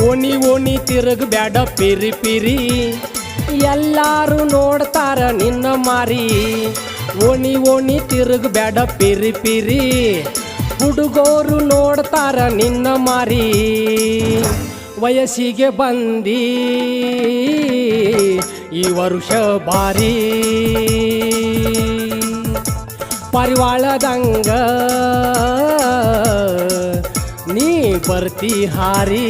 ಓಣಿ ಓಣಿ ತಿರುಗಬ್ಯಾಡ ಪಿರಿ ಪಿರಿ ಎಲ್ಲಾರು ನೋಡ್ತಾರ ನಿನ್ನ ಮಾರಿ ಓಣಿ ಓಣಿ ತಿರುಗಬ್ಯಾಡ ಪಿರಿ ಪಿರಿ ಹುಡುಗೋರು ನೋಡ್ತಾರ ನಿನ್ನ ಮಾರಿ ವಯಸ್ಸಿಗೆ ಬಂದಿ ಈ ವರುಷ ಬಾರಿ ಪರಿವಾಳದಂಗ ನೀ ಬರ್ತಿ ಹಾರಿ